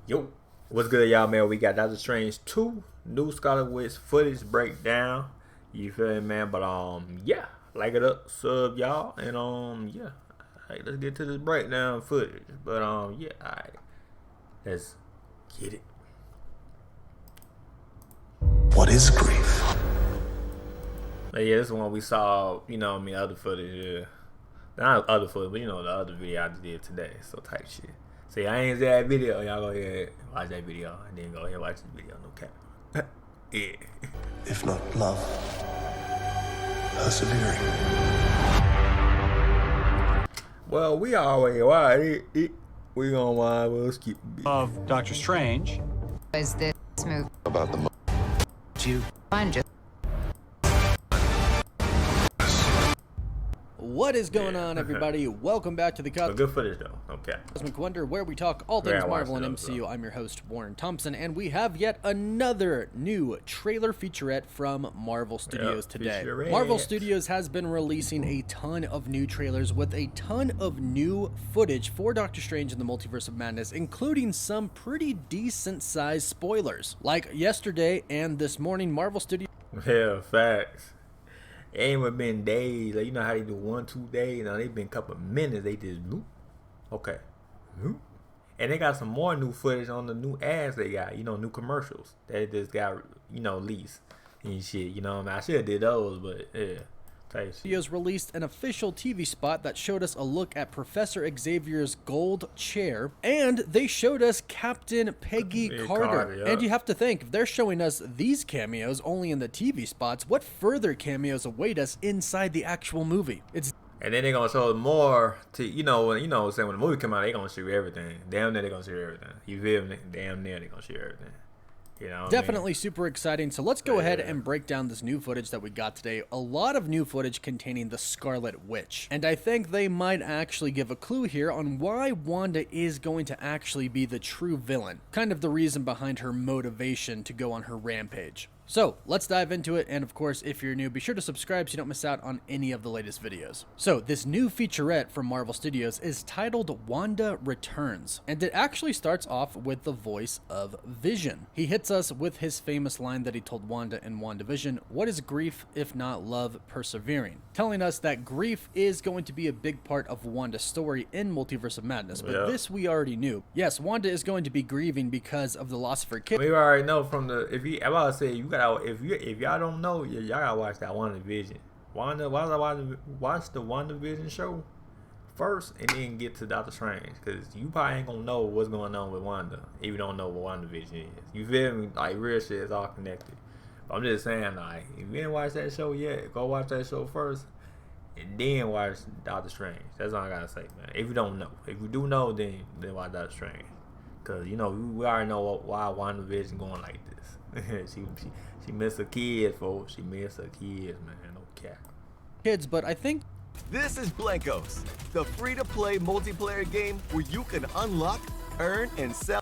Yo, what's good, y'all, man? We got Doctor Strange 2 new Scarlet Witch footage breakdown. You feel me, man? But yeah, like it up, sub, y'all, and yeah. Alright, let's get to this breakdown footage. But yeah, alright, let's get it. What is grief? But yeah, this one we saw, you know, other footage, yeah. Not other footage, but you know, the other video I did today, so type shit. See, I ain't see that video. Y'all go ahead watch that video and then go ahead and watch this video. No cap. Yeah. If not love, persevering. Well, we already watched it. We gonna watch. We'll skip a bit. Of Doctor Strange. Was this movie About the you fun? Just What is going on, everybody? Welcome back to the But good footage though. Okay. Cosmic Wonder, where we talk all things Yeah, I Marvel watched and it, MCU. I'm your host, Warren Thompson, and we have yet another new trailer featurette from Marvel Studios today. featurette. Marvel Studios has been releasing a ton of new trailers with a ton of new footage for Doctor Strange in the Multiverse of Madness, including some pretty decent-sized spoilers. Like yesterday and this morning, Marvel Studios Yeah, facts. It ain't even been days. Like, you know how they do 1-2 days. Now they've been a couple of minutes. They just bloop. Okay. Bloop. And they got some more new footage on the new ads they got. You know, new commercials that just got, you know, leased and shit. You know what I mean? I should have did those, but yeah. Studios released an official TV spot that showed us a look at Professor Xavier's gold chair, and they showed us Captain Peggy Carter. Yeah. And you have to think, if they're showing us these cameos only in the TV spots, what further cameos await us inside the actual movie? It's And then they're gonna show more to saying when the movie come out, they gonna show everything. Damn near they gonna show everything. You feel me? Damn near they gonna show everything. You know what definitely I mean? super exciting. So let's go ahead and break down this new footage that we got today. A lot of new footage containing the Scarlet Witch. And I think they might actually give a clue here on why Wanda is going to actually be the true villain. Kind of the reason behind her motivation to go on her rampage. So let's dive into it, and of course, if you're new, be sure to subscribe so you don't miss out on any of the latest videos. So this new featurette from Marvel Studios is titled Wanda Returns, and it actually starts off with the voice of Vision. He hits us with his famous line that he told Wanda in WandaVision, "What is grief if not love persevering?" Telling us that grief is going to be a big part of Wanda's story in Multiverse of Madness, but this we already knew. Yes, Wanda is going to be grieving because of the loss of her kid. We already know from the I'm about to say if y'all don't know, y'all gotta watch that WandaVision. Watch the WandaVision show first, and then get to Doctor Strange, because you probably ain't gonna know what's going on with Wanda if you don't know what WandaVision is. You feel me? Like, real shit is all connected. But I'm just saying, like, if you didn't watch that show yet, go watch that show first, and then watch Doctor Strange. That's all I gotta say, man. If you don't know, if you do know, then watch Doctor Strange, because you know we already know why WandaVision going like this. she missed her kids, folks. She missed her kids, man. No cap. Kids, but I think This is Blankos, the free-to-play multiplayer game where you can unlock, earn, and sell.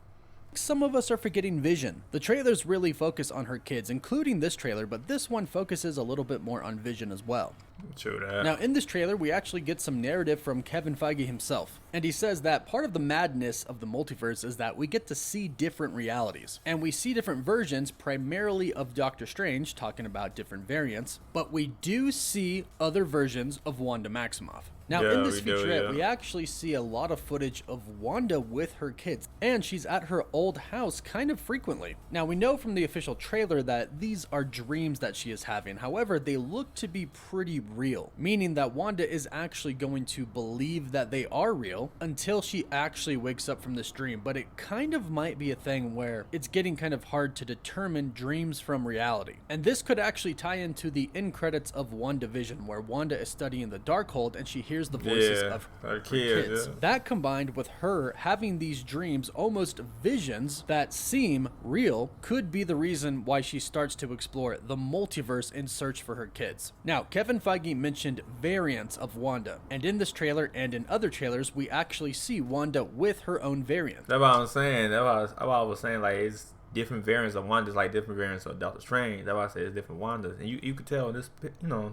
some of us are forgetting Vision. The trailers really focus on her kids, including this trailer, but this one focuses a little bit more on Vision as well. True that. Now, in this trailer, we actually get some narrative from Kevin Feige himself, and he says that part of the madness of the multiverse is that we get to see different realities, and we see different versions primarily of Doctor Strange, talking about different variants, but we do see other versions of Wanda Maximoff. Now, in this featurette, we actually see a lot of footage of Wanda with her kids, and she's at her old house kind of frequently. Now, we know from the official trailer that these are dreams that she is having. However, they look to be pretty real, meaning that Wanda is actually going to believe that they are real until she actually wakes up from this dream. But it kind of might be a thing where it's getting kind of hard to determine dreams from reality. And this could actually tie into the end credits of WandaVision, where Wanda is studying the Darkhold and she hears the voices of her kids. That combined with her having these dreams, almost visions that seem real, could be the reason why she starts to explore the multiverse in search for her kids. Now, Kevin Feige mentioned variants of Wanda, and in this trailer and in other trailers, we actually see Wanda with her own variant. That's what I'm saying. That's what I was saying. Like, it's different variants of Wanda, like different variants of Doctor Strange. That's why I say it's different Wandas, and you could tell in this,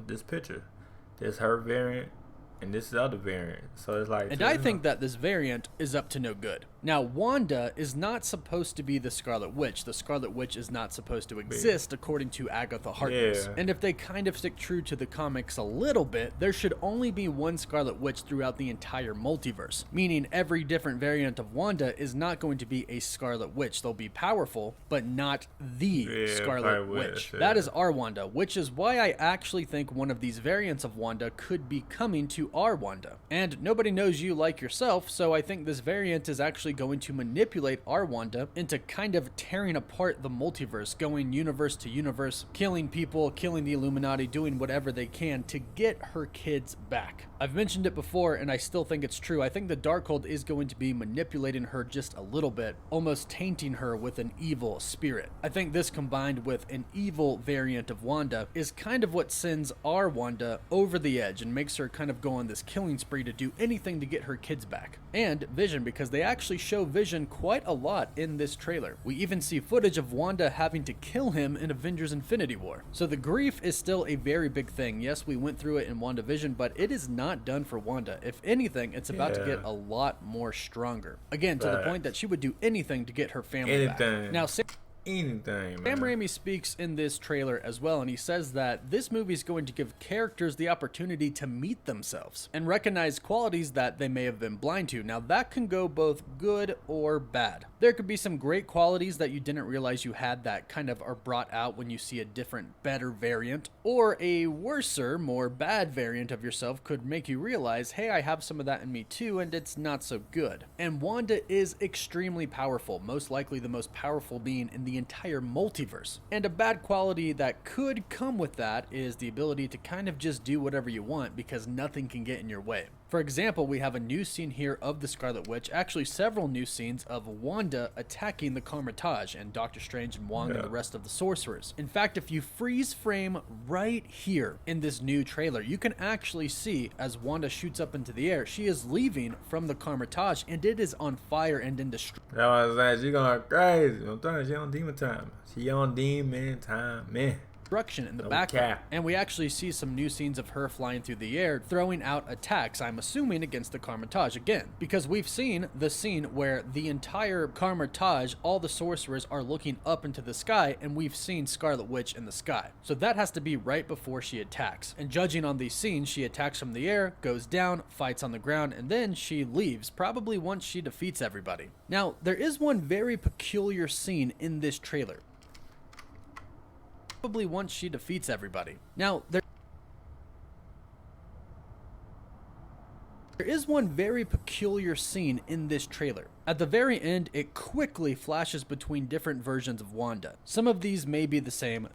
this picture, there's her variant, and this is the other variant. So it's like, and I think that this variant is up to no good. Now, Wanda is not supposed to be the Scarlet Witch. The Scarlet Witch is not supposed to exist according to Agatha Harkness. Yeah. And if they kind of stick true to the comics a little bit, there should only be one Scarlet Witch throughout the entire multiverse. Meaning every different variant of Wanda is not going to be a Scarlet Witch. They'll be powerful, but not the Scarlet Witch. That is our Wanda, which is why I actually think one of these variants of Wanda could be coming to our Wanda. And nobody knows you like yourself, so I think this variant is actually going to manipulate our Wanda into kind of tearing apart the multiverse, going universe to universe, killing people, killing the Illuminati, doing whatever they can to get her kids back. I've mentioned it before, and I still think it's true. I think the Darkhold is going to be manipulating her just a little bit, almost tainting her with an evil spirit. I think this combined with an evil variant of Wanda is kind of what sends our Wanda over the edge and makes her kind of go on this killing spree to do anything to get her kids back. And Vision, because they actually show Vision quite a lot in this trailer. We even see footage of Wanda having to kill him in Avengers Infinity War. So the grief is still a very big thing. Yes, we went through it in WandaVision, but it is not done for Wanda. If anything, it's about to get a lot more stronger. Again, to the point that she would do anything to get her family back. Now, anything, Sam Raimi speaks in this trailer as well, and he says that this movie is going to give characters the opportunity to meet themselves and recognize qualities that they may have been blind to. Now, that can go both good or bad. There could be some great qualities that you didn't realize you had that kind of are brought out when you see a different, better variant, or a worser, more bad variant of yourself could make you realize, hey, I have some of that in me too, and it's not so good. And Wanda is extremely powerful, most likely the most powerful being in the entire multiverse. And a bad quality that could come with that is the ability to kind of just do whatever you want because nothing can get in your way. For example, we have a new scene here of the Scarlet Witch, actually several new scenes of Wanda attacking the Carmitage and Doctor Strange and Wong and the rest of the sorcerers. In fact, if you freeze frame right here in this new trailer, you can actually see as Wanda shoots up into the air, she is leaving from the Carmitage and it is on fire and in destruction. That's why I was like, she going crazy. I'm telling you, she on demon time. She on demon time, man. In the background, and we actually see some new scenes of her flying through the air, throwing out attacks, I'm assuming against the Carmitage again, because we've seen the scene where the entire Carmitage, all the sorcerers are looking up into the sky, and we've seen Scarlet Witch in the sky. So that has to be right before she attacks. And judging on these scenes, she attacks from the air, goes down, fights on the ground, and then she leaves, probably once she defeats everybody. Now, there is one very peculiar scene in this trailer. Probably once she defeats everybody. Now, there is one very peculiar scene in this trailer. At the very end, it quickly flashes between different versions of Wanda. Some of these may be the same.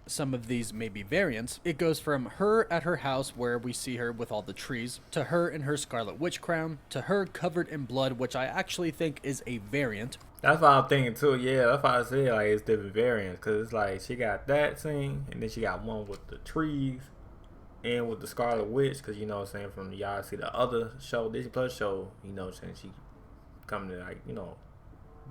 Some of these may be variants. It goes from her at her house where we see her with all the trees, to her in her Scarlet Witch crown, to her covered in blood, which I actually think is a variant. That's what I'm thinking too. Yeah, that's why I said like it's different variants, because it's like she got that scene, and then she got one with the trees, and with the Scarlet Witch, because you know what I'm saying, from y'all see the other show, Disney Plus show, you know what I'm saying, she coming to like, you know,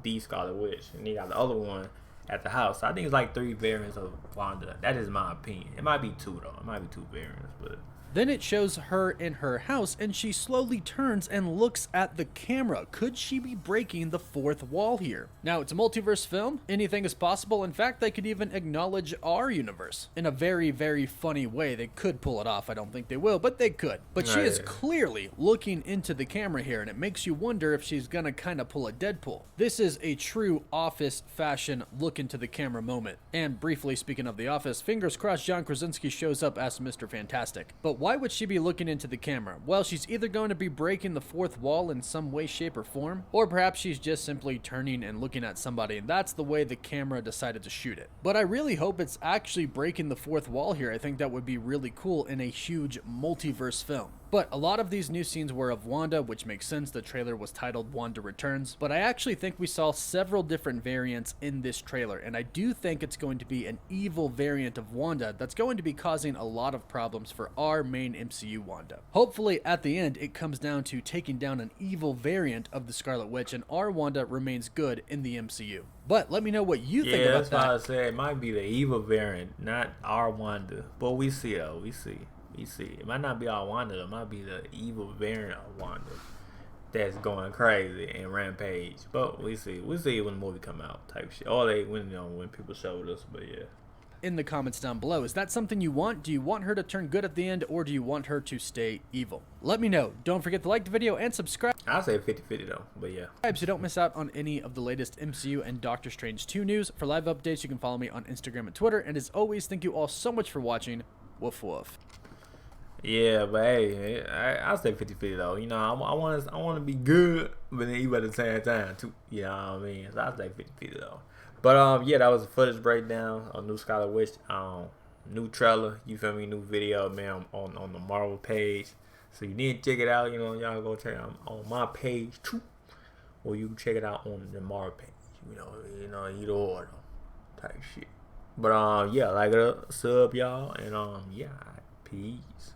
the Scarlet Witch, and you got the other one at the house. So I think it's like 3 variants of Wanda. That is my opinion. It might be 2 though. It might be 2 variants, but then it shows her in her house and she slowly turns and looks at the camera. Could she be breaking the 4th wall here? Now, it's a multiverse film. Anything is possible. In fact, they could even acknowledge our universe in a very, very funny way. They could pull it off. I don't think they will, but they could. But she is clearly looking into the camera here, and it makes you wonder if she's gonna kind of pull a Deadpool. This is a true Office fashion look into the camera moment. And briefly speaking of The Office, fingers crossed John Krasinski shows up as Mr. Fantastic. But why would she be looking into the camera? Well, she's either going to be breaking the 4th wall in some way, shape, or form, or perhaps she's just simply turning and looking at somebody, and that's the way the camera decided to shoot it. But I really hope it's actually breaking the 4th wall here. I think that would be really cool in a huge multiverse film. But a lot of these new scenes were of Wanda, which makes sense. The trailer was titled Wanda Returns. But I actually think we saw several different variants in this trailer, and I do think it's going to be an evil variant of Wanda that's going to be causing a lot of problems for our main MCU Wanda. Hopefully, at the end, it comes down to taking down an evil variant of the Scarlet Witch, and our Wanda remains good in the MCU. But let me know what you think about that. Yeah, that's why I said it might be the evil variant, not our Wanda. But we see, though. We see. You see, it might not be all Wanda. It might be the evil variant of Wanda that's going crazy and rampage. But we see. We'll see when the movie come out, type shit. Or when people show us. But yeah. In the comments down below, is that something you want? Do you want her to turn good at the end, or do you want her to stay evil? Let me know. Don't forget to like the video and subscribe. I'll say 50-50 though, but yeah. So don't miss out on any of the latest MCU and Doctor Strange 2 news. For live updates, you can follow me on Instagram and Twitter. And as always, thank you all so much for watching. Woof woof. Yeah, but hey, I'll say 50-50 though. You know, I want to be good, but then you at the same time too. You know what I mean? So I'll say 50-50 though. But yeah, that was a footage breakdown on new Scarlet Witch, new trailer, you feel me, new video, man, on the Marvel page. So you need to check it out, you know, y'all go check it out on my page too, or you can check it out on the Marvel page, you know, either or type shit. But yeah, like it up, sub y'all, and yeah, peace.